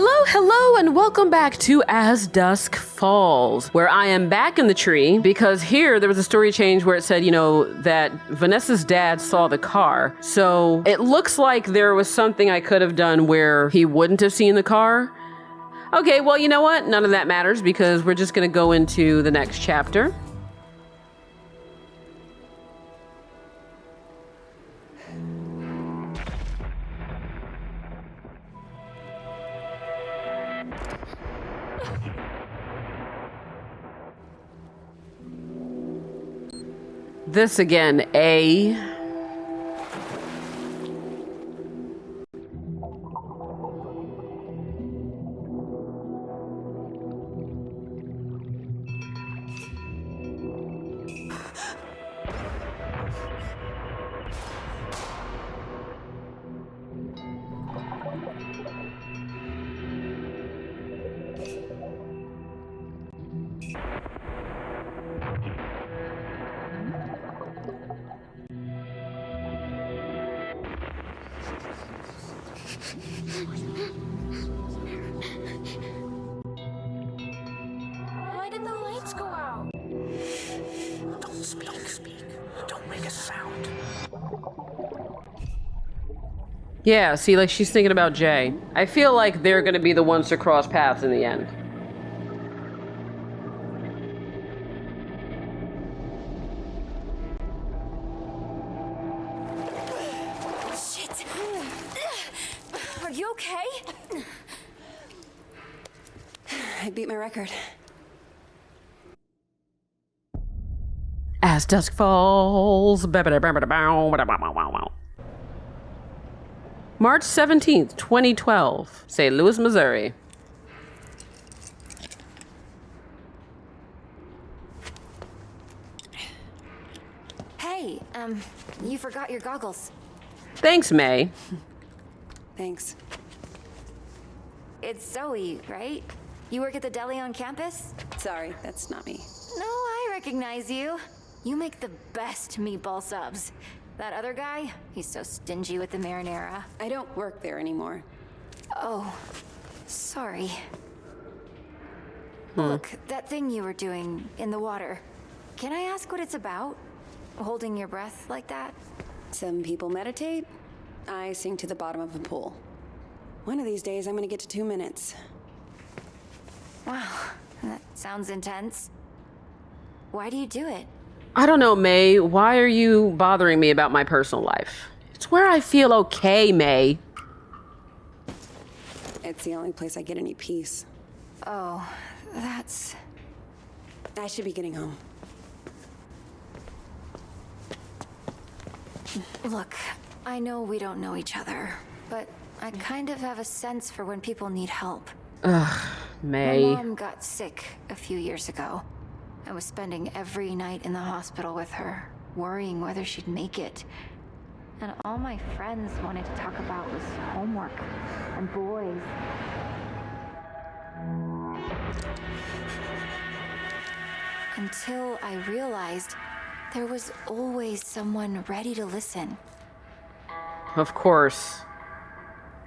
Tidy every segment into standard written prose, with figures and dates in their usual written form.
Hello, and welcome back to As Dusk Falls, where I am back in the tree because here there was a story change where it said, that Vanessa's dad saw the car. So it looks like there was something I could have done where he wouldn't have seen the car. Okay, well, you know what? None of that matters because we're just going to go into the next chapter. This again, A. Why did the lights go out? Don't speak. Don't make a sound. Yeah, see, like she's thinking about Jay. I feel like they're going to be the ones to cross paths in the end. Shit. Are you okay? I beat my record. As Dusk Falls. March 17th, 2012. St. Louis, Missouri. Hey, you forgot your goggles. Thanks, May. Thanks. It's Zoe, right? You work at the deli on campus? Sorry, that's not me. No, I recognize you. You make the best meatball subs. That other guy, he's so stingy with the marinara. I don't work there anymore. Oh, sorry. Look, that thing you were doing in the water. Can I ask what it's about? Holding your breath like that? Some people meditate. I sink to the bottom of a pool. One of these days, I'm gonna get to 2 minutes. Wow, that sounds intense. Why do you do it? I don't know, May. Why are you bothering me about my personal life? It's where I feel okay, May. It's the only place I get any peace. Oh, that's... I should be getting home. Look, I know we don't know each other, but I kind of have a sense for when people need help. Ugh, May. My mom got sick a few years ago. I was spending every night in the hospital with her, worrying whether she'd make it. And all my friends wanted to talk about was homework and boys. Until I realized there was always someone ready to listen. Of course.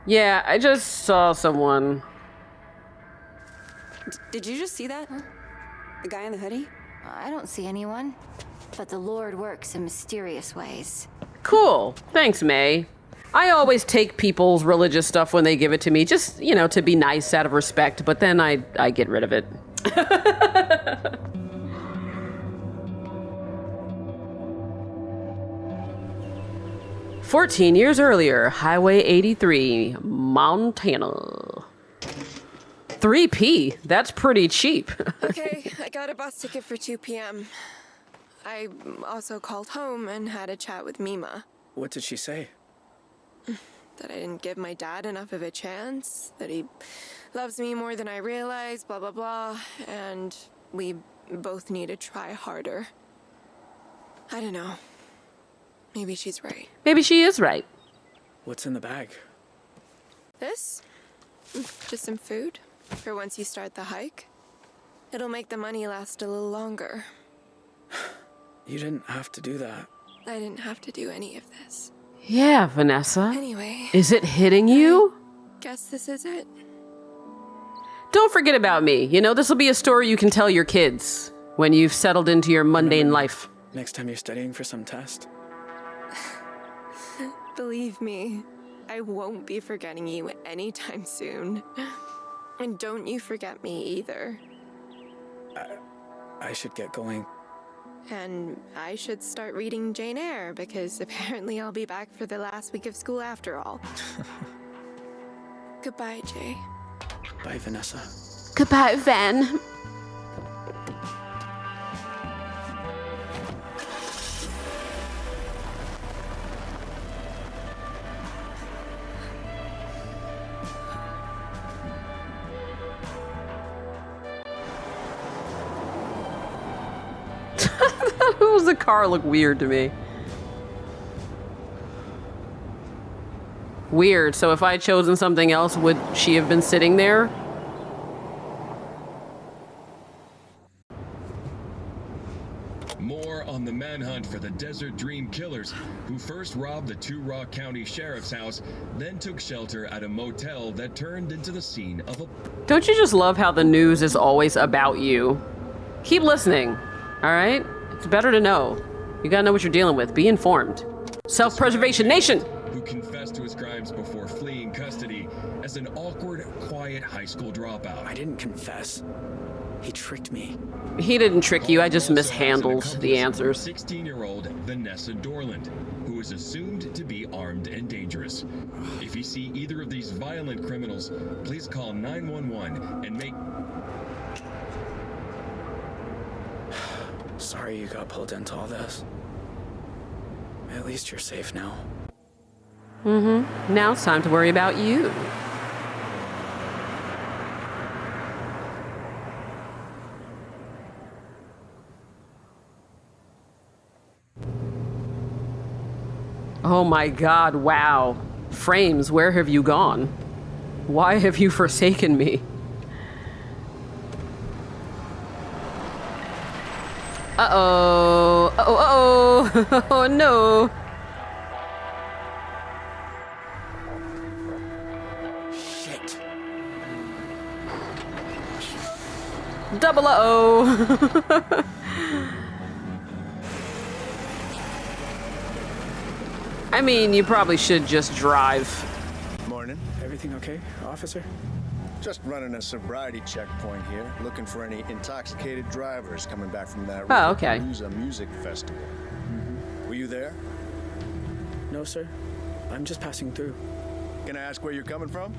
Yeah, I just saw someone. Did you just see that? Huh? The guy in the hoodie? I don't see anyone, but the Lord works in mysterious ways. Cool. Thanks, May. I always take people's religious stuff when they give it to me, just, to be nice out of respect, but then I get rid of it. 14 years earlier, Highway 83, Montana. 3P? That's pretty cheap. Okay, I got a bus ticket for 2 p.m. I also called home and had a chat with Mima. What did she say? That I didn't give my dad enough of a chance, that he loves me more than I realize, blah, blah, blah, and we both need to try harder. I don't know. Maybe she's right. Maybe she is right. What's in the bag? This? Just some food for once you start the hike. It'll make the money last a little longer. You didn't have to do that. I didn't have to do any of this. Yeah, Vanessa. Anyway. Is it hitting you? Guess this is it. Don't forget about me. You know, this will be a story you can tell your kids when you've settled into your mundane life. Next time you're studying for some test. Believe me, I won't be forgetting you anytime soon. And don't you forget me either. I should get going. And I should start reading Jane Eyre, because apparently I'll be back for the last week of school after all. Goodbye, Jay. Bye, Vanessa. Goodbye, Van. The car looked weird to me. Weird. So if I had chosen something else, would she have been sitting there? More on the manhunt for the Desert Dream Killers, who first robbed the Two Rock County Sheriff's house, then took shelter at a motel that turned into the scene of a... Don't you just love how the news is always about you? Keep listening, all right? It's better to know. You gotta know what you're dealing with. Be informed. Self-preservation nation! Who confessed to his crimes before fleeing custody as an awkward, quiet high school dropout. I didn't confess. He tricked me. He didn't trick you. I just Also has an mishandled the accomplice, answers. 16-year-old Vanessa Dorland, who is assumed to be armed and dangerous. If you see either of these violent criminals, please call 911 and make... Sorry you got pulled into all this. At least you're safe now. Now it's time to worry about you. Oh my God, wow. Frames, where have you gone? Why have you forsaken me? Uh-oh. Uh-oh, uh-oh. Oh, no. Shit. Double uh-oh. I mean, you probably should just drive. Morning. Everything okay, officer? Just running a sobriety checkpoint here, looking for any intoxicated drivers coming back from that Oh, okay. Riverpalooza music festival. Were you there? No, sir. I'm just passing through. Can I ask where you're coming from?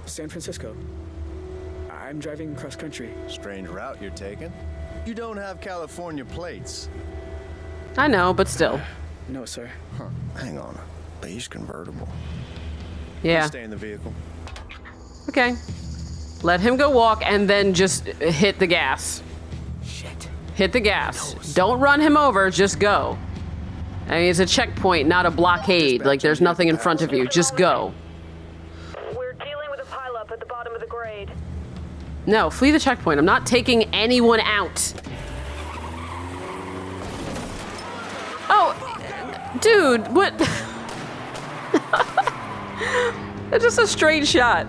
San Francisco. I'm driving cross country. Strange route you're taking. You don't have California plates. I know, but still. No, sir. Huh. Hang on. Beige convertible. Yeah. Stay in the vehicle. Okay. Let him go walk and then just hit the gas. Shit. Hit the gas. Don't run him over, just go. I mean, it's a checkpoint, not a blockade. Like, there's nothing in front of you. Just go. We're dealing with a pileup at the bottom of the grade. No, flee the checkpoint. I'm not taking anyone out. Oh, dude, what? It's just a straight shot.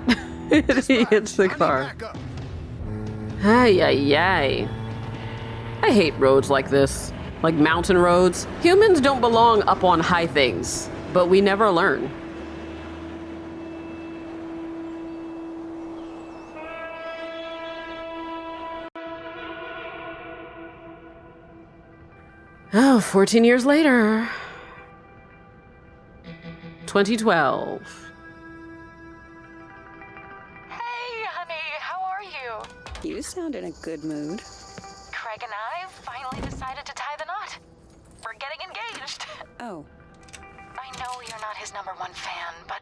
He hits the car. Ay, ay, ay. I hate roads like this. Like mountain roads. Humans don't belong up on high things, but we never learn. Oh, 14 years later. 2012. Hey, honey, how are you? You sound in a good mood. Craig and I finally decided to tie the knot. We're getting engaged. Oh, I know you're not his #1 fan, but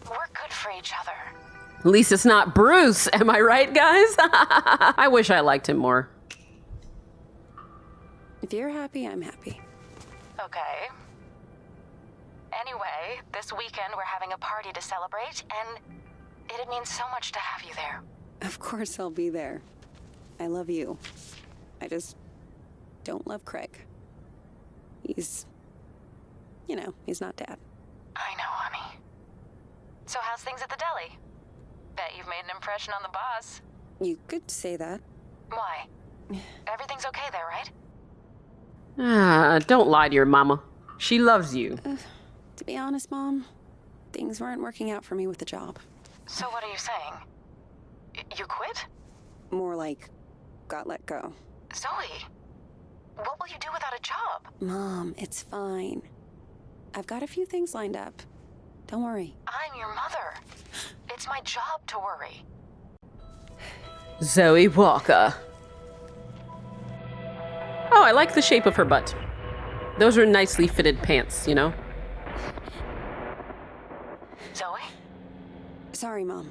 we're good for each other. At least it's not Bruce, am I right, guys? I wish I liked him more. if you're happy, I'm happy. Okay. Anyway, this weekend we're having a party to celebrate, and it'd mean so much to have you there. Of course I'll be there. I love you. I just don't love Craig. He's not Dad. I know, honey. So how's things at the deli? Bet you've made an impression on the boss. You could say that. Why? Everything's okay there, right? Don't lie to your mama. She loves you. To be honest, Mom, things weren't working out for me with the job. So what are you saying? You quit? More like, got let go. Zoe, what will you do without a job? Mom, it's fine. I've got a few things lined up. Don't worry. I'm your mother. It's my job to worry. Zoe Walker. Oh, I like the shape of her butt. Those are nicely fitted pants, you know? Zoe? Sorry, Mom.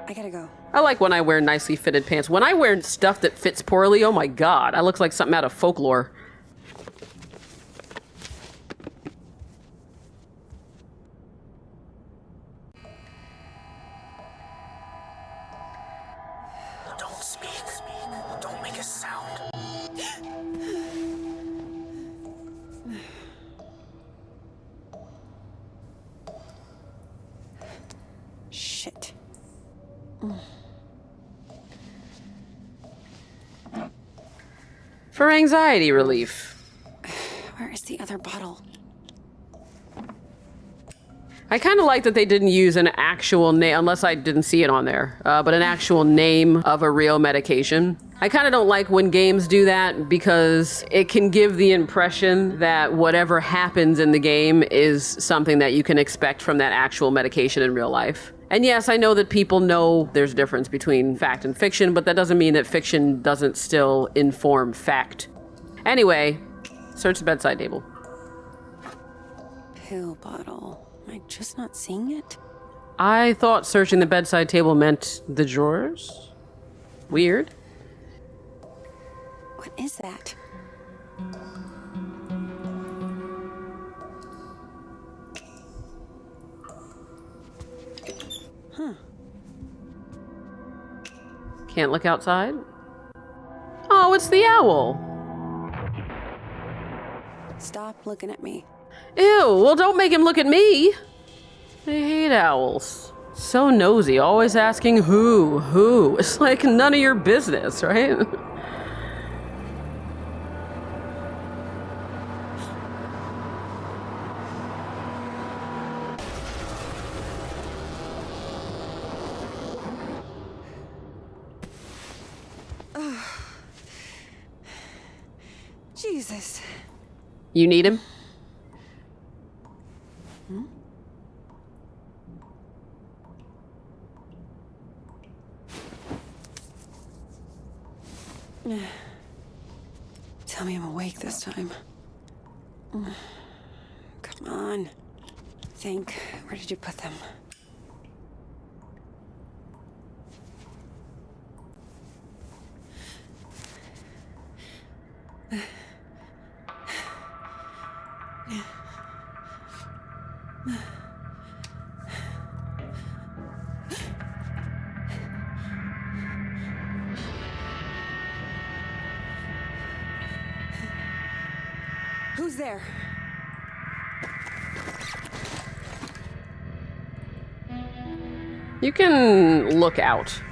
I gotta go. I like when I wear nicely fitted pants. When I wear stuff that fits poorly, oh my god, I look like something out of folklore. Don't speak. Don't make a sound. Shit. For anxiety relief. Where is the other bottle? I kind of like that they didn't use an actual name, unless I didn't see it on there, but an actual name of a real medication. I kind of don't like when games do that because it can give the impression that whatever happens in the game is something that you can expect from that actual medication in real life. And yes, I know that people know there's a difference between fact and fiction, but that doesn't mean that fiction doesn't still inform fact. Anyway, search the bedside table. Pill bottle. Am I just not seeing it? I thought searching the bedside table meant the drawers. Weird. What is that? Huh. Can't look outside? Oh, it's the owl. Stop looking at me. Ew, well don't make him look at me. I hate owls. So nosy, always asking who. It's like none of your business, right? Jesus. You need him? Tell me I'm awake this time. Come on. Think. Where did you put them? Who's there? You can look out.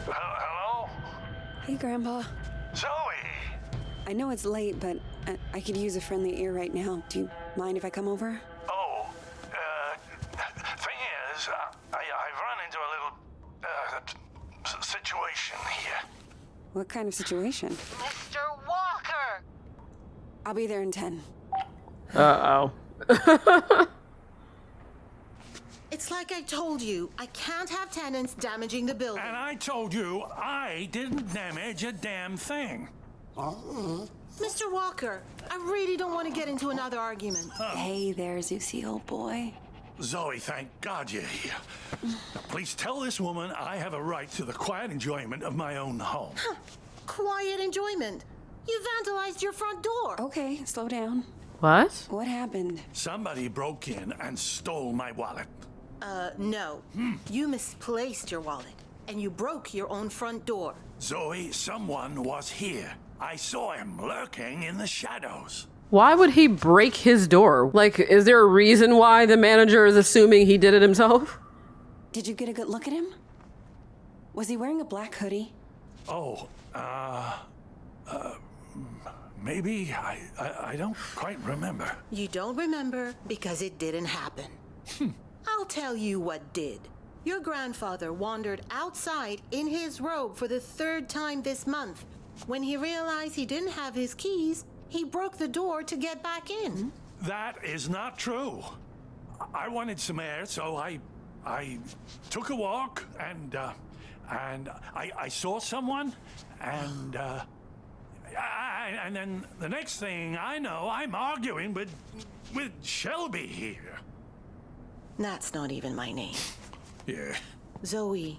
Hello? Hey, Grandpa. Zoe! I know it's late, but I could use a friendly ear right now. Do you mind if I come over? Oh, thing is, I've run into a little, situation here. What kind of situation? Mr. Walker! I'll be there in 10. Uh-oh. It's like I told you, I can't have tenants damaging the building. And I told you I didn't damage a damn thing. Mr. Walker, I really don't want to get into another argument. Hey there, Zeusy, old boy. Zoe, thank God you're here. Now, please tell this woman I have a right to the quiet enjoyment of my own home. Quiet enjoyment. You vandalized your front door. Okay, slow down. What? What happened? Somebody broke in and stole my wallet. No. You misplaced your wallet, and you broke your own front door. Zoe, someone was here. I saw him lurking in the shadows. Why would he break his door? Like, is there a reason why the manager is assuming he did it himself? Did you get a good look at him? Was he wearing a black hoodie? Oh, maybe. I don't quite remember. You don't remember because it didn't happen. I'll tell you what did. Your grandfather wandered outside in his robe for the 3rd time this month. When he realized he didn't have his keys, he broke the door to get back in. That is not true. I wanted some air, so I took a walk and I saw someone and then the next thing I know, I'm arguing with Shelby here. That's not even my name. Yeah. Zoe,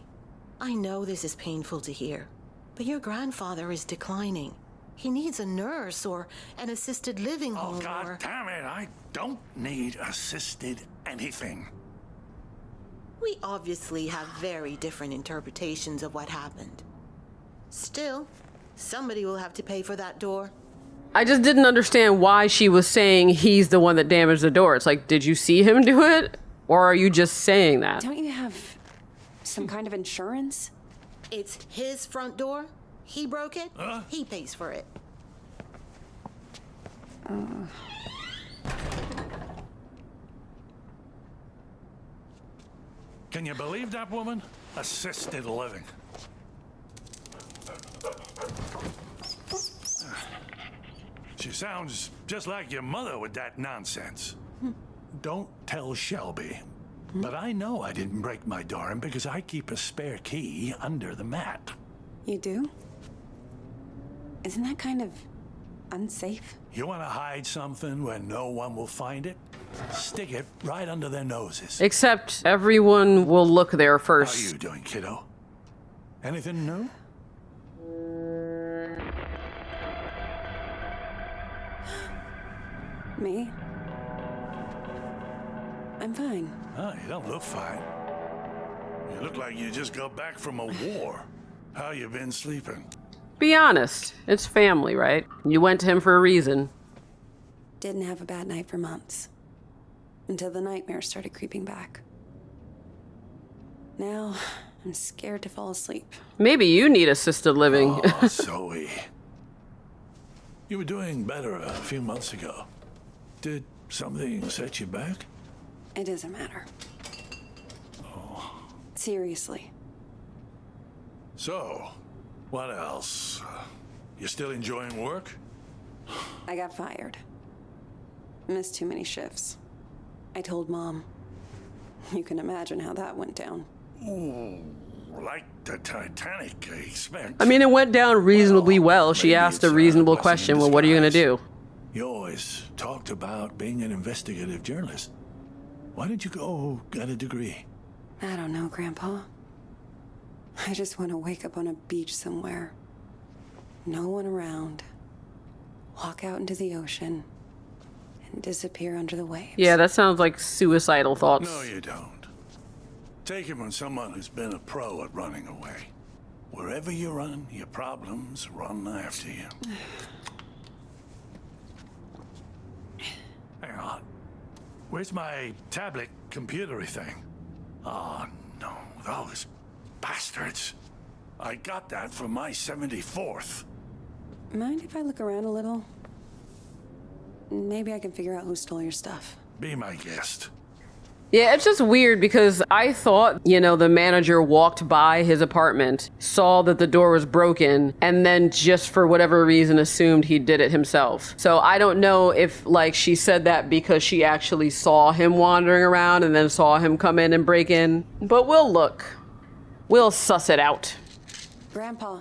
I know this is painful to hear, but your grandfather is declining. He needs a nurse or an assisted living home. Oh, God or... damn it, I don't need assisted anything. We obviously have very different interpretations of what happened. Still, somebody will have to pay for that door. I just didn't understand why she was saying he's the one that damaged the door. It's like, did you see him do it? Or are you just saying that? Don't you have some kind of insurance? It's his front door. He broke it. He pays for it. Can you believe that woman? Assisted living. She sounds just like your mother with that nonsense. Don't tell Shelby. But I know I didn't break my door in because I keep a spare key under the mat. You do? Isn't that kind of unsafe? You want to hide something where no one will find it? Stick it right under their noses. Except everyone will look there How first. are you doing, kiddo? Anything new? Me? I'm fine. Oh, you don't look fine. You look like you just got back from a war. How you been sleeping? Be honest. It's family, right? You went to him for a reason. Didn't have a bad night for months. Until the nightmares started creeping back. Now, I'm scared to fall asleep. Maybe you need assisted living. Oh, Zoe. You were doing better a few months ago. Did something set you back? It doesn't matter. Oh. Seriously. So, what else? You still enjoying work? I got fired. Missed too many shifts. I told Mom. You can imagine how that went down. Ooh, like the Titanic, I expect. I mean, it went down reasonably well. She maybe asked a it's reasonable blessing in question. Well, what are you going to do? You always talked about being an investigative journalist. Why didn't you go get a degree? I don't know, Grandpa. I just want to wake up on a beach somewhere. No one around. Walk out into the ocean. And disappear under the waves. Yeah, that sounds like suicidal thoughts. No, you don't. Take it from someone who's been a pro at running away. Wherever you run, your problems run after you. Hang on. Where's my tablet computery thing? Oh, no. Those bastards. I got that for my 74th. Mind if I look around a little? Maybe I can figure out who stole your stuff. Be my guest. Yeah, it's just weird because I thought, the manager walked by his apartment, saw that the door was broken, and then just for whatever reason assumed he did it himself. So I don't know if, she said that because she actually saw him wandering around and then saw him come in and break in. But we'll look. We'll suss it out. Grandpa,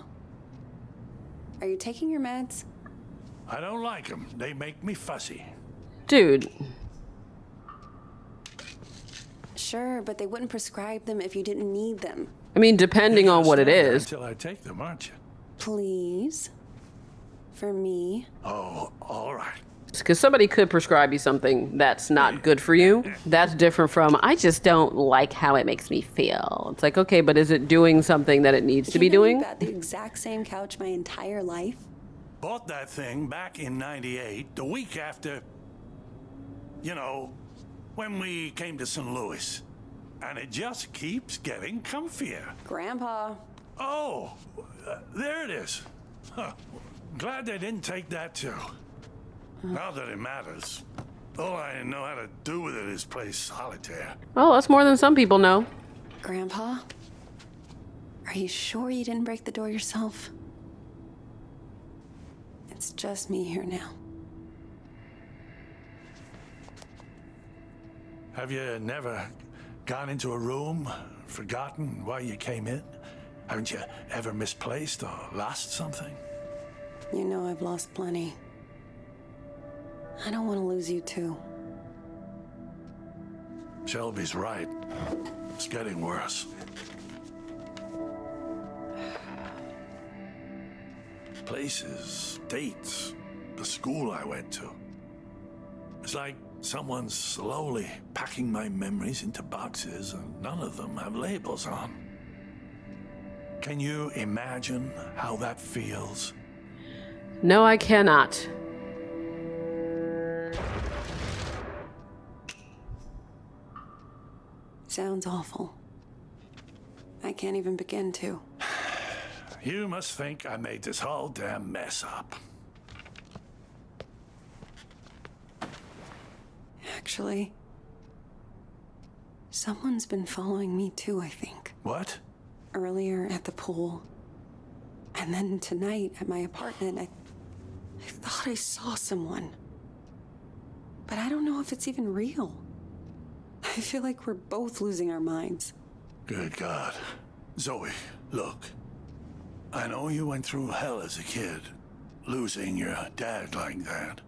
are you taking your meds? I don't like them. They make me fussy. Dude. Sure, but they wouldn't prescribe them if you didn't need them. I mean, depending on what it is. Until I take them, aren't you? Please? For me. Oh, all right. Because somebody could prescribe you something that's not good for you. That's different from, I just don't like how it makes me feel. It's like, okay, but is it doing something that it needs to be doing? You've had the exact same couch my entire life. Bought that thing back in '98, the week after, when we came to St. Louis. And it just keeps getting comfier. Grandpa. Oh, there it is. Huh. Glad they didn't take that too. Not that it matters. All I know how to do with it is play solitaire. Oh, that's more than some people know. Grandpa? Are you sure you didn't break the door yourself? It's just me here now. Have you never gone into a room, forgotten why you came in? Haven't you ever misplaced or lost something? You know I've lost plenty. I don't want to lose you too. Shelby's right. It's getting worse. Places, dates, the school I went to. It's like someone's slowly packing my memories into boxes and none of them have labels on. Can you imagine how that feels? No, I cannot. Sounds awful. I can't even begin to. You must think I made this whole damn mess up. Actually, someone's been following me too, I think. What? Earlier at the pool, and then tonight at my apartment, I thought I saw someone. But I don't know if it's even real. I feel like we're both losing our minds. Good God. Zoe, look. I know you went through hell as a kid, losing your dad like that.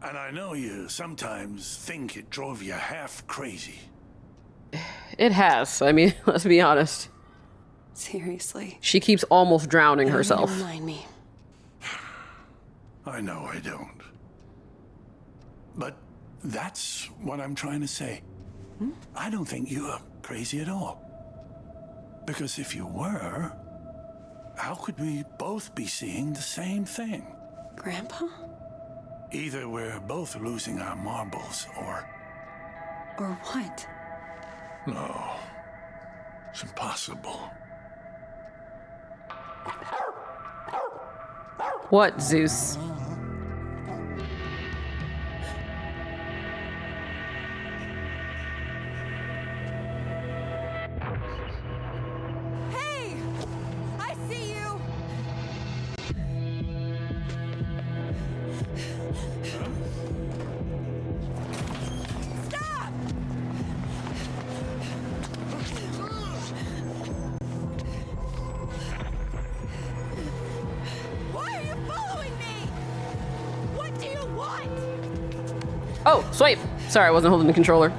And I know you sometimes think it drove you half crazy. It has. I mean, let's be honest. Seriously. She keeps almost drowning herself. Don't remind me. I know I don't. But that's what I'm trying to say. I don't think you're crazy at all. Because if you were, how could we both be seeing the same thing? Grandpa? Either we're both losing our marbles, or... Or what? No. It's impossible. What, Zeus? Hey! I see you! Stop! Why are you following me? What do you want? Oh, swipe! Sorry, I wasn't holding the controller.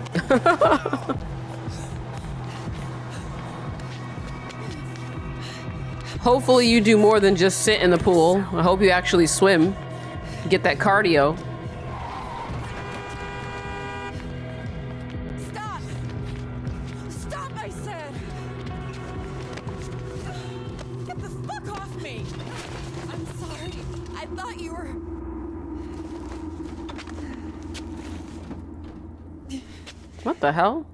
Hopefully you do more than just sit in the pool. I hope you actually swim. Get that cardio. Stop! Stop, I said! Get the fuck off me! I'm sorry. I thought you were... What the hell?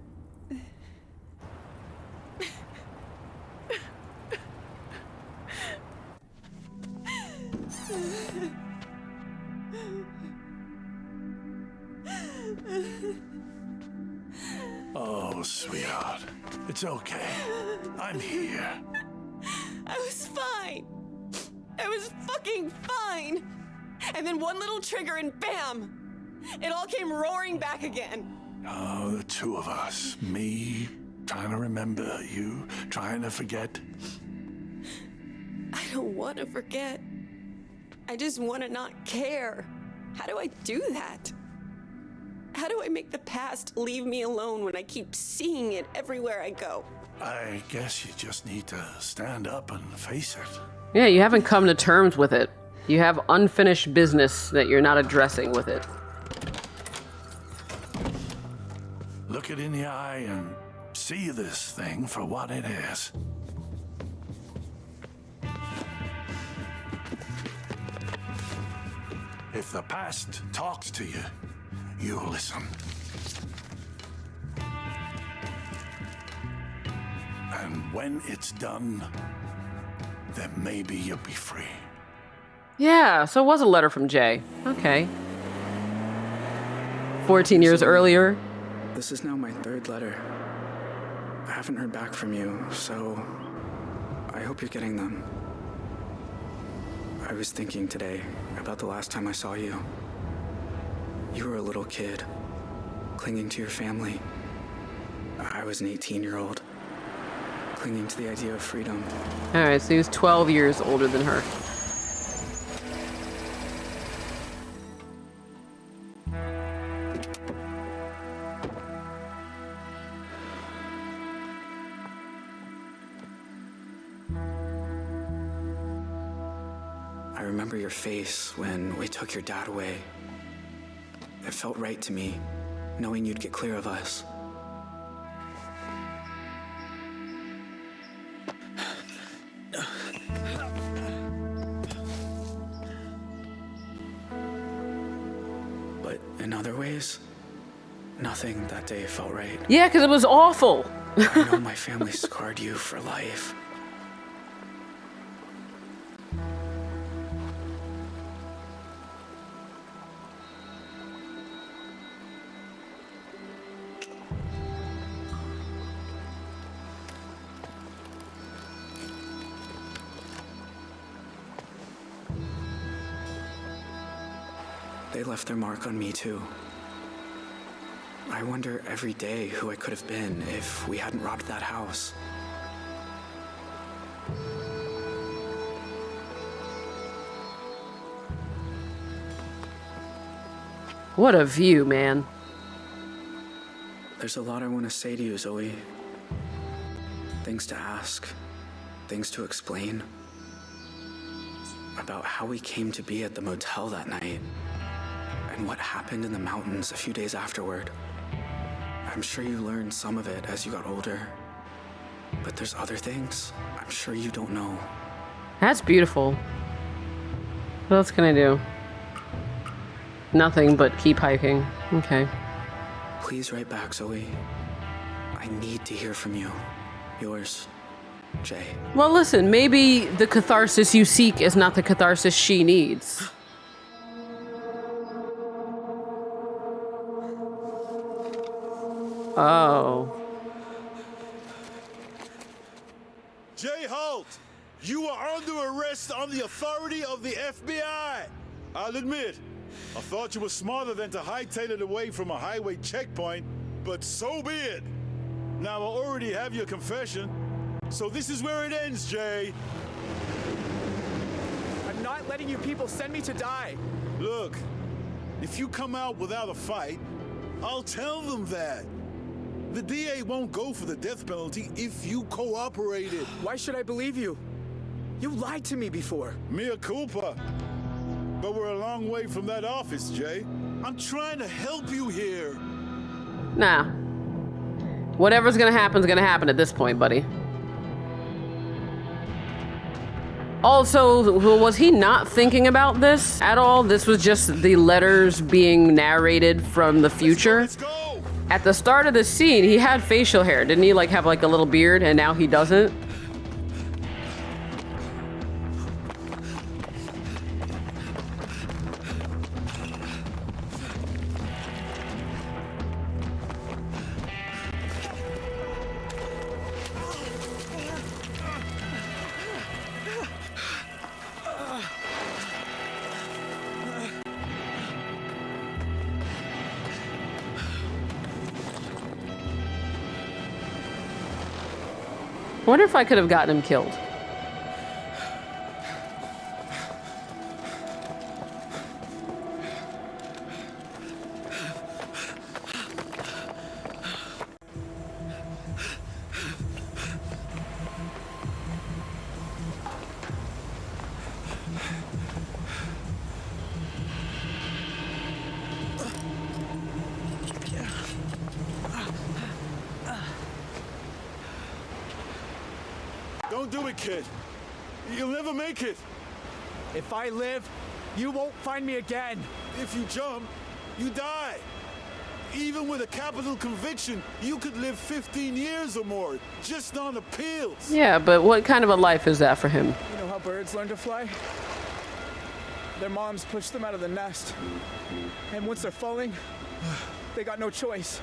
Oh, sweetheart. It's okay. I'm here. I was fine. I was fucking fine. And then one little trigger and bam! It all came roaring back again. Oh, the two of us. Me trying to remember, you trying to forget. I don't want to forget. I just want to not care. How do I do that? How do I make the past leave me alone when I keep seeing it everywhere I go? I guess you just need to stand up and face it. Yeah, you haven't come to terms with it. You have unfinished business that you're not addressing with it. Look it in the eye and see this thing for what it is. If the past talks to you, you listen. And when it's done, then maybe you'll be free. Yeah, so it was a letter from Jay. Okay. 14 years earlier. This is now my third letter. I haven't heard back from you, so I hope you're getting them. I was thinking today about the last time I saw you. You were a little kid, clinging to your family. I was an 18-year-old, clinging to the idea of freedom. All right, so he was 12 years older than her. I remember your face when we took your dad away. It felt right to me, knowing you'd get clear of us. But in other ways, nothing that day felt right. Yeah, because it was awful. I know my family scarred you for life. They left their mark on me too. I wonder every day who I could have been if we hadn't robbed that house. What a view, man. There's a lot I want to say to you, Zoe. Things to ask, things to explain. About how we came to be at the motel that night, and what happened in the mountains a few days afterward. I'm sure you learned some of it as you got older, but there's other things I'm sure you don't know. That's beautiful. What else can I do? Nothing but keep hiking. Okay. Please write back, Zoe. I need to hear from you. Yours, Jay. Well, listen, maybe the catharsis you seek is not the catharsis she needs. Oh. Jay Holt, you are under arrest on the authority of the FBI. I'll admit, I thought you were smarter than to hightail it away from a highway checkpoint, but so be it. Now I already have your confession, so this is where it ends, Jay. I'm not letting you people send me to die. Look, if you come out without a fight, I'll tell them that. The DA won't go for the death penalty if you cooperated. Why should I believe you? You lied to me before. Mea culpa. But we're a long way from that office, Jay. I'm trying to help you here. Nah. Whatever's gonna happen is gonna happen at this point, buddy. Also, was he not thinking about this at all? This was just the letters being narrated from the future? Let's go. At the start of the scene, he had facial hair. Didn't he like have like a little beard and now he doesn't? I wonder if I could have gotten him killed. Don't do it, kid. You'll never make it. If I live, you won't find me again. If you jump, you die. Even with a capital conviction, you could live 15 years or more, just on appeals. Yeah, but what kind of a life is that for him? You know how birds learn to fly? Their moms push them out of the nest. And once they're falling, they got no choice.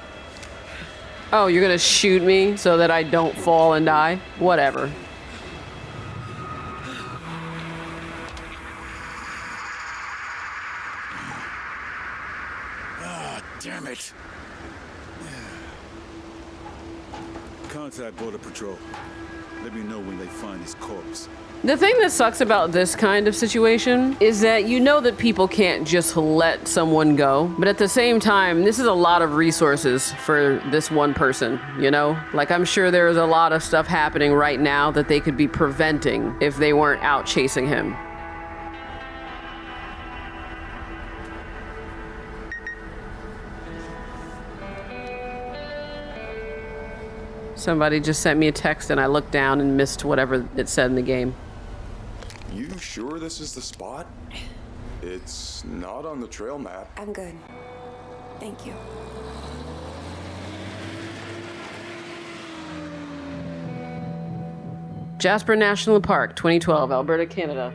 Oh, you're gonna shoot me so that I don't fall and die? Whatever. Damn it. Contact Border Patrol. Let me know when they find his corpse. The thing that sucks about this kind of situation is that you know that people can't just let someone go, but at the same time, this is a lot of resources for this one person, you know? Like, I'm sure there's a lot of stuff happening right now that they could be preventing if they weren't out chasing him. Somebody just sent me a text and I looked down and missed whatever it said in the game. You sure this is the spot? It's not on the trail map. I'm good. Thank you. Jasper National Park, 2012, Alberta, Canada.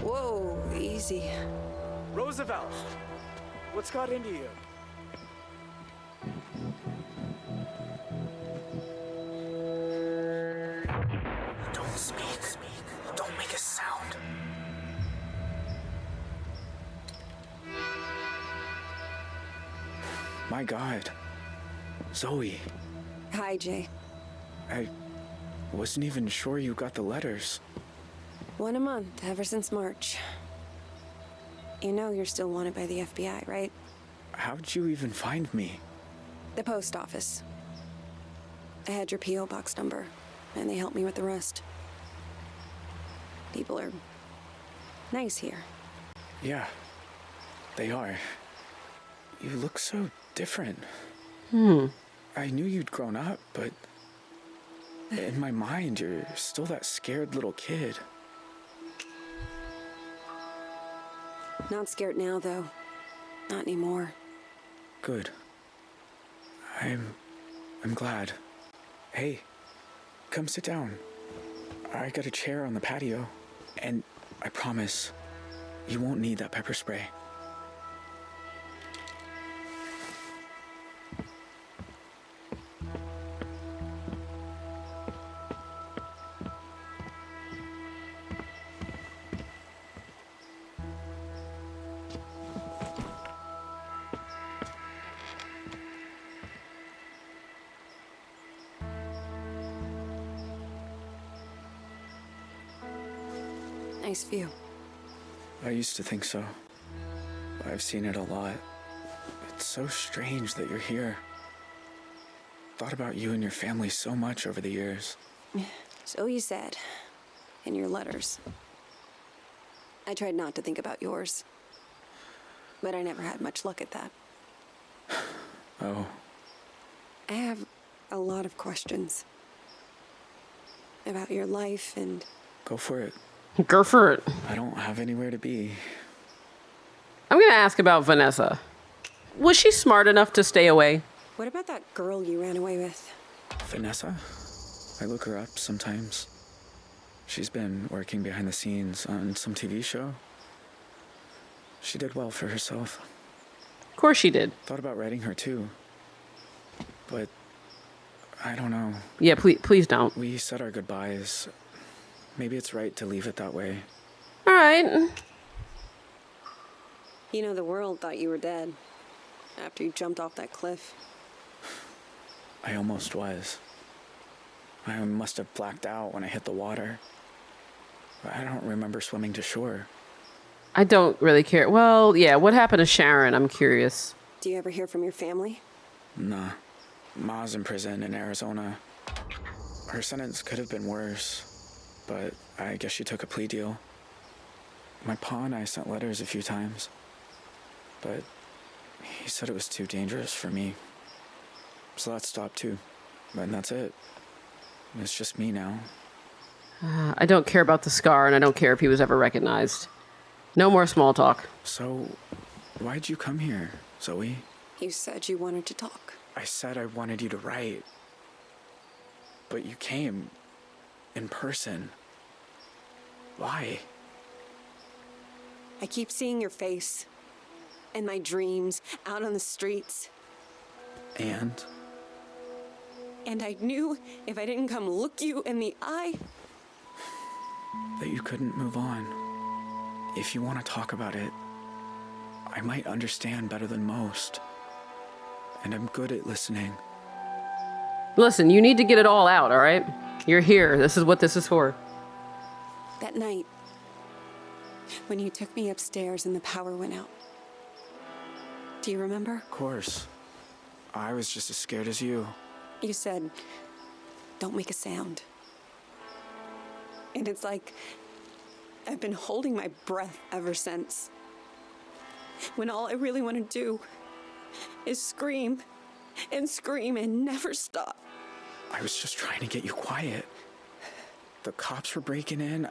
Whoa, easy. Roosevelt, what's got into you? Don't speak. Don't make a sound. My God. Zoe. Hi, Jay. I wasn't even sure you got the letters. 1 a month, ever since March. You know you're still wanted by the FBI, right? How'd you even find me? The post office. I had your P.O. box number, and they helped me with the rest. People are nice here. Yeah, they are. You look so different. I knew you'd grown up, but in my mind, you're still that scared little kid. Not scared now, though. Not anymore. Good. I'm glad. Hey, come sit down. I got a chair on the patio, and I promise, you won't need that pepper spray. Nice view. I used to think so. I've seen it a lot. It's so strange that you're here. Thought about you and your family so much over the years. So you said. In your letters. I tried not to think about yours. But I never had much luck at that. Oh. I have a lot of questions. About your life and... Go for it. Go for it. I don't have anywhere to be. I'm gonna ask about Vanessa. Was she smart enough to stay away? What about that girl you ran away with? Vanessa? I look her up sometimes. She's been working behind the scenes on some TV show. She did well for herself. Of course she did. Thought about writing her too. But I don't know. Yeah, please don't. We said our goodbyes. Maybe it's right to leave it that way. All right. You know, the world thought you were dead. After you jumped off that cliff. I almost was. I must have blacked out when I hit the water. I don't remember swimming to shore. I don't really care. Well, yeah, what happened to Sharon? I'm curious. Do you ever hear from your family? Nah. Ma's in prison in Arizona. Her sentence could have been worse, but I guess she took a plea deal. My pa and I sent letters a few times, but he said it was too dangerous for me. So that stopped too. And that's it. It's just me now. I don't care about the scar, and I don't care if he was ever recognized. No more small talk. So, why'd you come here, Zoe? You said you wanted to talk. I said I wanted you to write. But you came in person. Why? I keep seeing your face in my dreams, out on the streets. And? And I knew if I didn't come look you in the eye... that you couldn't move on. If you want to talk about it, I might understand better than most. And I'm good at listening. Listen, you need to get it all out, all right? You're here. This is what this is for. That night, when you took me upstairs and the power went out. Do you remember? Of course. I was just as scared as you. You said, don't make a sound. And it's like I've been holding my breath ever since. When all I really want to do is scream and scream and never stop. I was just trying to get you quiet. The cops were breaking in.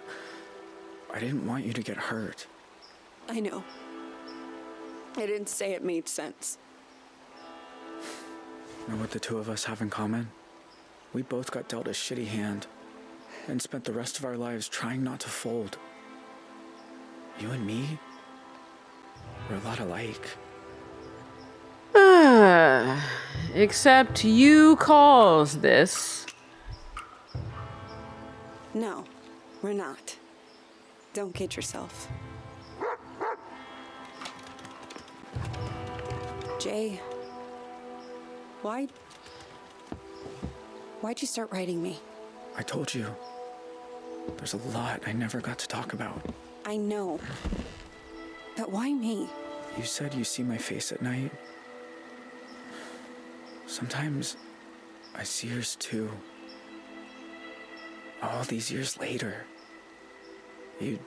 I didn't want you to get hurt. I know. I didn't say it made sense. Know what the two of us have in common? We both got dealt a shitty hand and spent the rest of our lives trying not to fold. You and me, we're a lot alike. Except you caused this. No, we're not. Don't kid yourself. Jay, why'd you start writing me? I told you. There's a lot I never got to talk about. I know. But why me? You said you see my face at night. Sometimes I see yours too. All these years later. You'd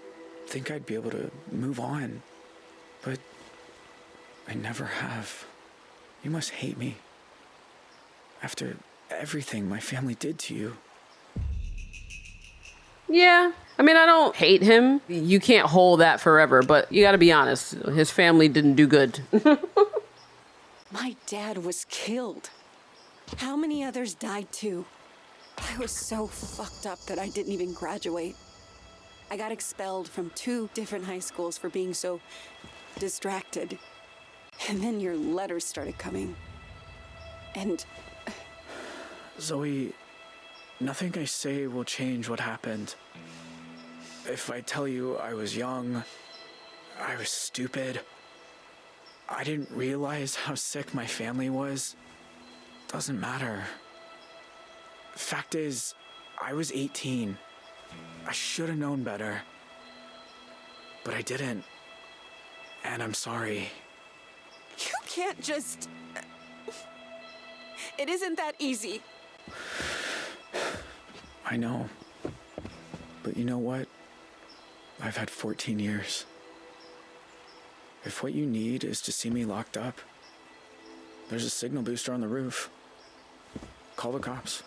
think I'd be able to move on, but I never have. You must hate me. After everything my family did to you. Yeah. I mean, I don't hate him. You can't hold that forever, but you gotta be honest. His family didn't do good. My dad was killed. How many others died too? I was so fucked up that I didn't even graduate. I got expelled from 2 different high schools for being so distracted. And then your letters started coming. And... Zoe, nothing I say will change what happened. If I tell you I was young, I was stupid, I didn't realize how sick my family was, doesn't matter. Fact is, I was 18. I should have known better. But I didn't. And I'm sorry. You can't just... It isn't that easy. I know. But you know what? I've had 14 years. If what you need is to see me locked up, there's a signal booster on the roof. Call the cops.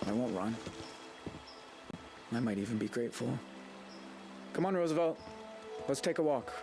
I won't run. I might even be grateful. Come on, Roosevelt. Let's take a walk.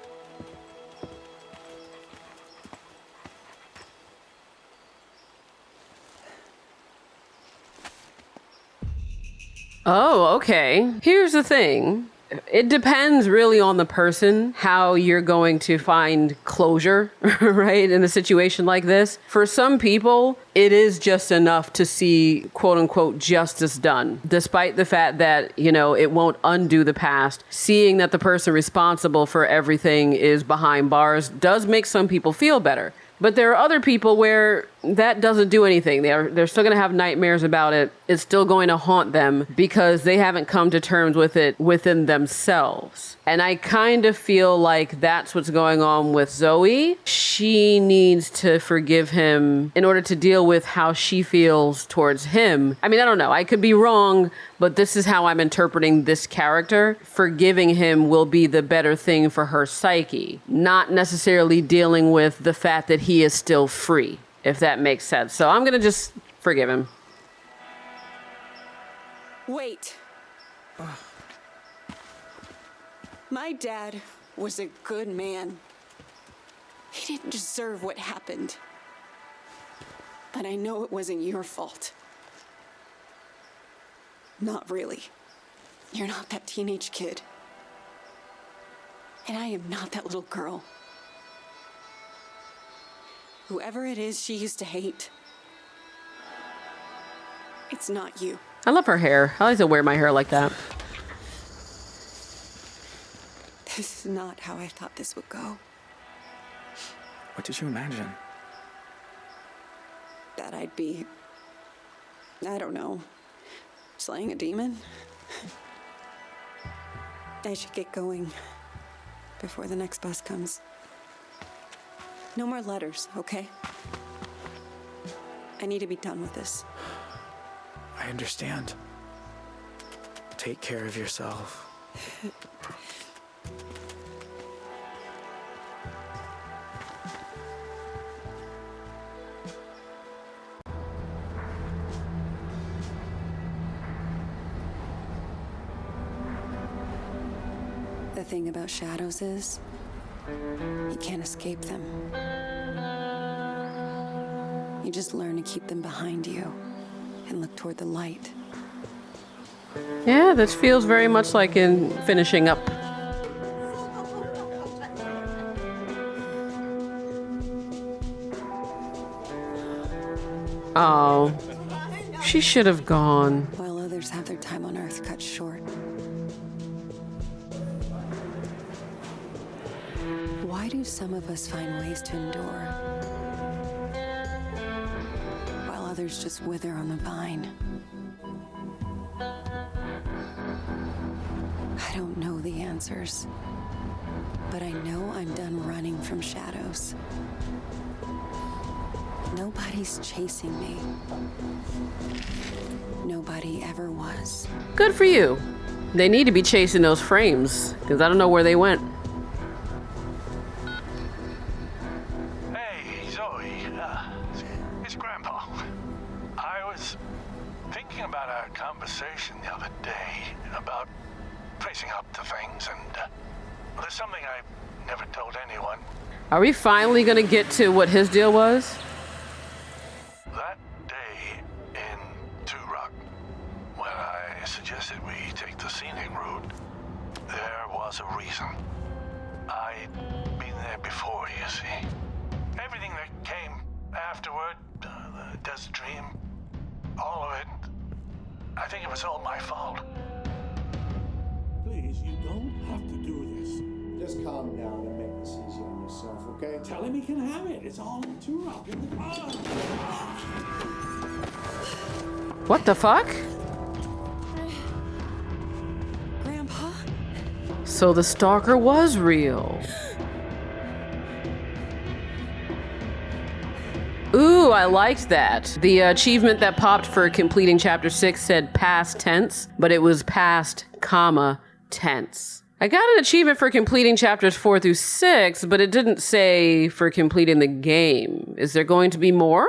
Oh, okay. Here's the thing. It depends really on the person, how you're going to find closure, right, in a situation like this. For some people, it is just enough to see, quote unquote, justice done. Despite the fact that, you know, it won't undo the past, seeing that the person responsible for everything is behind bars does make some people feel better. But there are other people where that doesn't do anything. They're still going to have nightmares about it. It's still going to haunt them because they haven't come to terms with it within themselves. And I kind of feel like that's what's going on with Zoe. She needs to forgive him in order to deal with how she feels towards him. I mean, I don't know. I could be wrong, but this is how I'm interpreting this character. Forgiving him will be the better thing for her psyche, not necessarily dealing with the fact that he is still free, if that makes sense. So I'm going to just forgive him. Wait. My dad was a good man. He didn't deserve what happened. But I know it wasn't your fault. Not really. You're not that teenage kid. And I am not that little girl. Whoever it is she used to hate, it's not you. I love her hair. I like to wear my hair like that. This is not how I thought this would go. What did you imagine? That I'd be, I don't know, slaying a demon? I should get going before the next bus comes. No more letters, okay? I need to be done with this. I understand. Take care of yourself. The thing about shadows is, you can't escape them. You just learn to keep them behind you and look toward the light. Yeah, this feels very much like in Finishing Up. Oh, she should have gone. While others have their time on Earth cut short. Why do some of us find ways to endure, while others just wither on the vine? I don't know the answers, but I know I'm done running from shadows. Nobody's chasing me. Nobody ever was. Good for you. They need to be chasing those frames, because I don't know where they went. Hey, Zoe. It's Grandpa. I was thinking about our conversation the other day about facing up to things, and there's something I never told anyone. Are we finally going to get to what his deal was? That day in Two Rock, when I suggested we take the scenic route, there was a reason. I'd been there before, you see. Everything that came afterward, the desert dream, all of it, I think it was all my fault. Please, you don't have to do this. Just calm down and make this easy on yourself, okay? Tell him he can have it. It's all too rough. What the fuck? Grandpa? So the stalker was real. Ooh, I liked that. The achievement that popped for completing chapter 6 said past tense, but it was past, comma, tense. I got an achievement for completing chapters 4 through 6, but it didn't say for completing the game. Is there going to be more?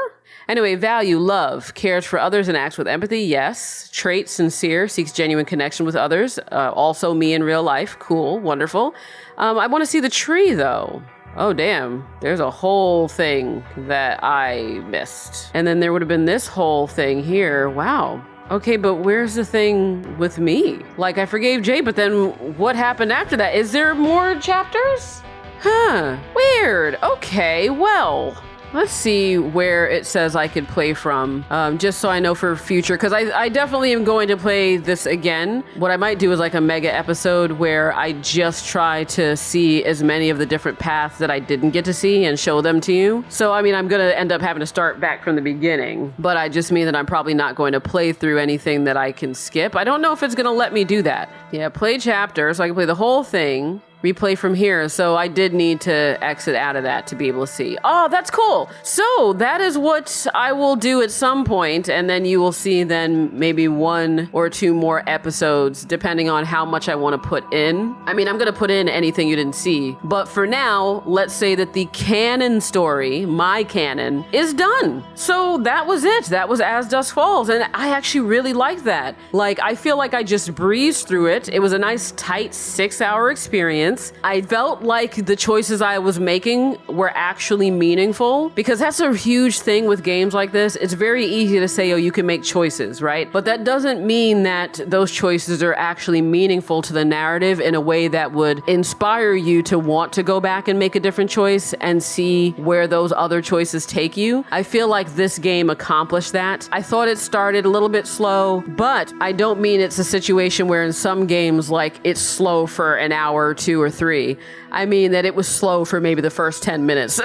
Anyway, value, love, cares for others and acts with empathy, yes. Trait, sincere, seeks genuine connection with others. Also me in real life, cool, wonderful. I want to see the tree, though. Oh, damn. There's a whole thing that I missed. And then there would have been this whole thing here. Wow. Okay, but where's the thing with me? Like, I forgave Jay, but then what happened after that? Is there more chapters? Huh. Weird. Okay, well, Let's see where it says I could play from, just so I know for future, because I definitely am going to play this again. What I might do is like a mega episode where I just try to see as many of the different paths that I didn't get to see and show them to you. So, I mean, I'm going to end up having to start back from the beginning, but I just mean that I'm probably not going to play through anything that I can skip. I don't know if it's going to let me do that. Yeah, play chapter, so I can play the whole thing. Replay from here, so I did need to exit out of that to be able to see. Oh, that's cool. So that is what I will do at some point, and then you will see then maybe 1 or 2 more episodes, depending on how much I want to put in. I mean, I'm going to put in anything you didn't see, but for now, let's say that the canon story, my canon, is done. So that was it. That was As Dusk Falls, and I actually really liked that. Like, I feel like I just breezed through it. It was a nice, tight 6-hour experience. I felt like the choices I was making were actually meaningful, because that's a huge thing with games like this. It's very easy to say, oh, you can make choices, right? But that doesn't mean that those choices are actually meaningful to the narrative in a way that would inspire you to want to go back and make a different choice and see where those other choices take you. I feel like this game accomplished that. I thought it started a little bit slow, but I don't mean it's a situation where in some games, like, it's slow for an hour or 2 or 3. I mean that it was slow for maybe the first 10 minutes,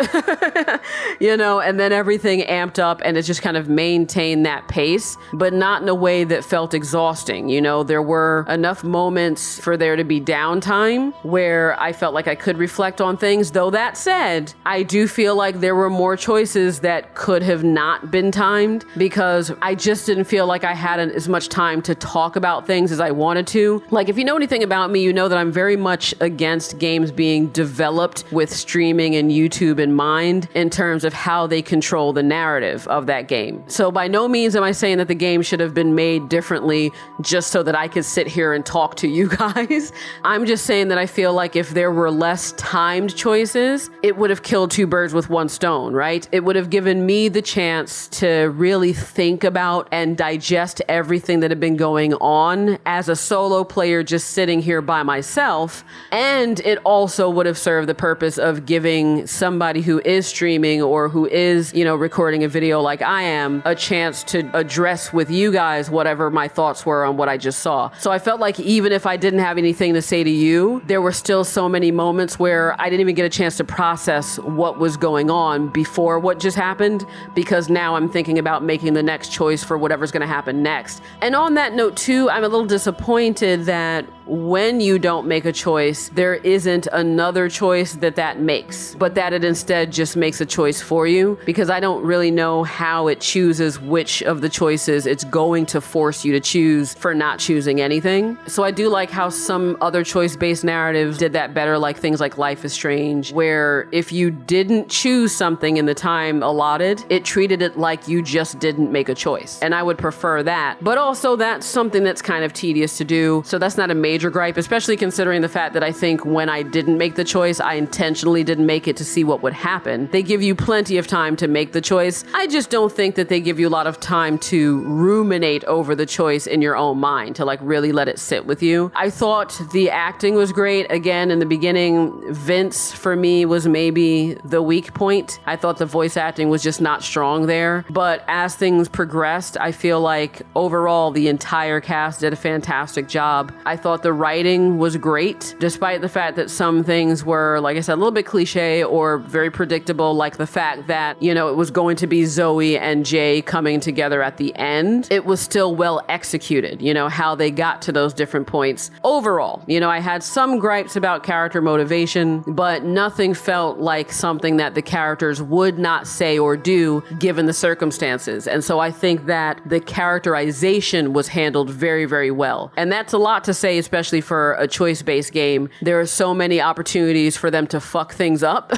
you know, and then everything amped up and it just kind of maintained that pace, but not in a way that felt exhausting. You know, there were enough moments for there to be downtime where I felt like I could reflect on things. Though that said, I do feel like there were more choices that could have not been timed, because I just didn't feel like I had as much time to talk about things as I wanted to. Like, if you know anything about me, you know that I'm very much against games being developed with streaming and YouTube in mind in terms of how they control the narrative of that game. So by no means am I saying that the game should have been made differently just so that I could sit here and talk to you guys. I'm just saying that I feel like if there were less timed choices, it would have killed 2 birds with 1 stone, right? It would have given me the chance to really think about and digest everything that had been going on as a solo player just sitting here by myself. And it also would have served the purpose of giving somebody who is streaming or who is, you know, recording a video like I am, a chance to address with you guys whatever my thoughts were on what I just saw. So I felt like even if I didn't have anything to say to you, there were still so many moments where I didn't even get a chance to process what was going on before what just happened, because now I'm thinking about making the next choice for whatever's going to happen next. And on that note too, I'm a little disappointed that when you don't make a choice, there isn't another choice that makes, but that it instead just makes a choice for you, because I don't really know how it chooses which of the choices it's going to force you to choose for not choosing anything. So I do like how some other choice-based narratives did that better, like things like Life is Strange, where if you didn't choose something in the time allotted, it treated it like you just didn't make a choice. And I would prefer that. But also that's something that's kind of tedious to do. So that's not a major gripe, especially considering the fact that I think when I didn't make the choice, I intentionally didn't make it to see what would happen. They give you plenty of time to make the choice. I just don't think that they give you a lot of time to ruminate over the choice in your own mind, to like really let it sit with you. I thought the acting was great. Again, in the beginning, Vince for me was maybe the weak point. I thought the voice acting was just not strong there. But as things progressed, I feel like overall the entire cast did a fantastic job. I thought the writing was great, despite the fact that some things were, like I said, a little bit cliche or very predictable, like the fact that, you know, it was going to be Zoe and Jay coming together at the end. It was still well executed, you know, how they got to those different points. Overall, you know, I had some gripes about character motivation, but nothing felt like something that the characters would not say or do given the circumstances. And so I think that the characterization was handled very, very well. And that's a lot to say, especially for a choice-based game. There are so many opportunities for them to fuck things up.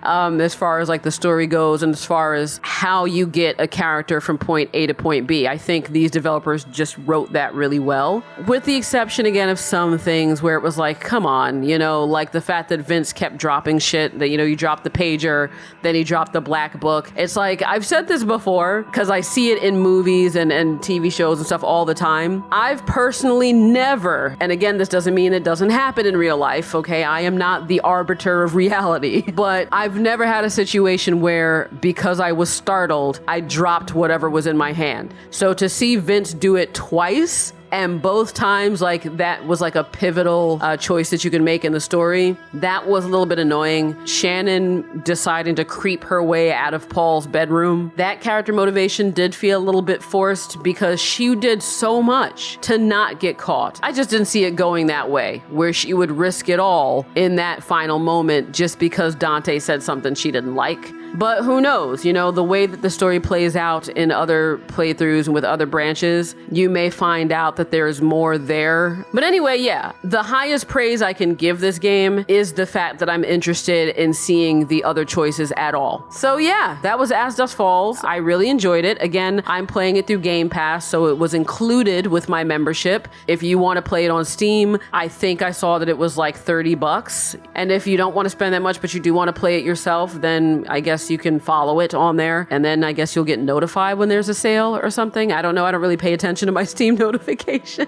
As far as like the story goes and as far as how you get a character from point A to point B. I think these developers just wrote that really well, with the exception again of some things where it was like, come on, you know, like the fact that Vince kept dropping shit, that, you know, you dropped the pager, then he dropped the black book. It's like, I've said this before because I see it in movies and TV shows and stuff all the time. I've personally never, and again, this doesn't mean it doesn't happen in real life, okay? I am not the arbiter of reality, but I've never had a situation where because I was startled, I dropped whatever was in my hand. So to see Vince do it twice, and both times, like, that was like a pivotal choice that you can make in the story. That was a little bit annoying. Shannon deciding to creep her way out of Paul's bedroom. That character motivation did feel a little bit forced because she did so much to not get caught. I just didn't see it going that way, where she would risk it all in that final moment just because Dante said something she didn't like. But who knows, you know, the way that the story plays out in other playthroughs and with other branches, you may find out that there's more there. But anyway, yeah, the highest praise I can give this game is the fact that I'm interested in seeing the other choices at all. So yeah, that was As Dusk Falls. I really enjoyed it. Again, I'm playing it through Game Pass, so it was included with my membership. If you want to play it on Steam, I think I saw that it was like $30. And if you don't want to spend that much, but you do want to play it yourself, then I guess you can follow it on there, and then I guess you'll get notified when there's a sale or something. I don't know. I don't really pay attention to my Steam notifications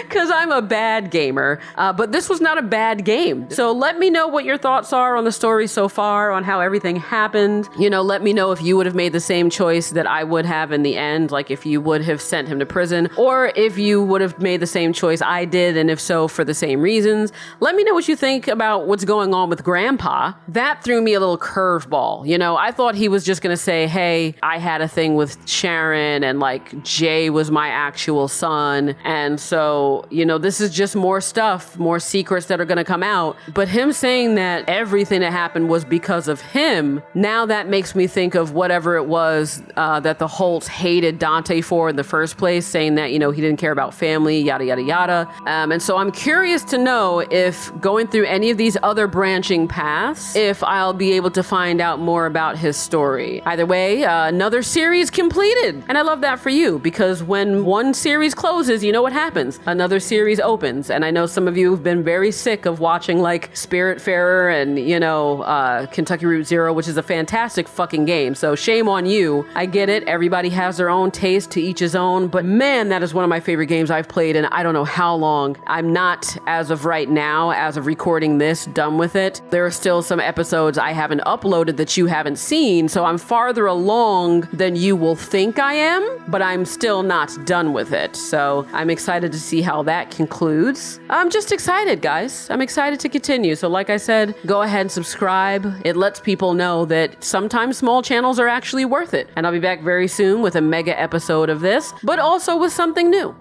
because I'm a bad gamer. But this was not a bad game. So let me know what your thoughts are on the story so far, on how everything happened. You know, let me know if you would have made the same choice that I would have in the end, like if you would have sent him to prison, or if you would have made the same choice I did, and if so, for the same reasons. Let me know what you think about what's going on with Grandpa. That threw me a little curveball. You know, I thought he was just gonna say, hey, I had a thing with Sharon, and like Jay was my actual son, and so, you know, this is just more stuff, more secrets that are going to come out. But him saying that everything that happened was because of him, now that makes me think of whatever it was that the Holts hated Dante for in the first place, saying that, you know, he didn't care about family, yada, yada, yada. And so I'm curious to know if going through any of these other branching paths, if I'll be able to find out more about his story. Either way, another series completed. And I love that for you, because when one series closes, you know what happens. Another series opens. And I know some of you have been very sick of watching like Spiritfarer and, you know, Kentucky Route Zero, which is a fantastic fucking game. So shame on you. I get it. Everybody has their own taste, to each his own. But man, that is one of my favorite games I've played in I don't know how long. I'm not, as of right now, as of recording this, done with it. There are still some episodes I haven't uploaded that you haven't seen. So I'm farther along than you will think I am, but I'm still not done with it. So I'm excited to see how that concludes. I'm just excited, guys. I'm excited to continue. So like I said, go ahead and subscribe. It lets people know that sometimes small channels are actually worth it. And I'll be back very soon with a mega episode of this, but also with something new.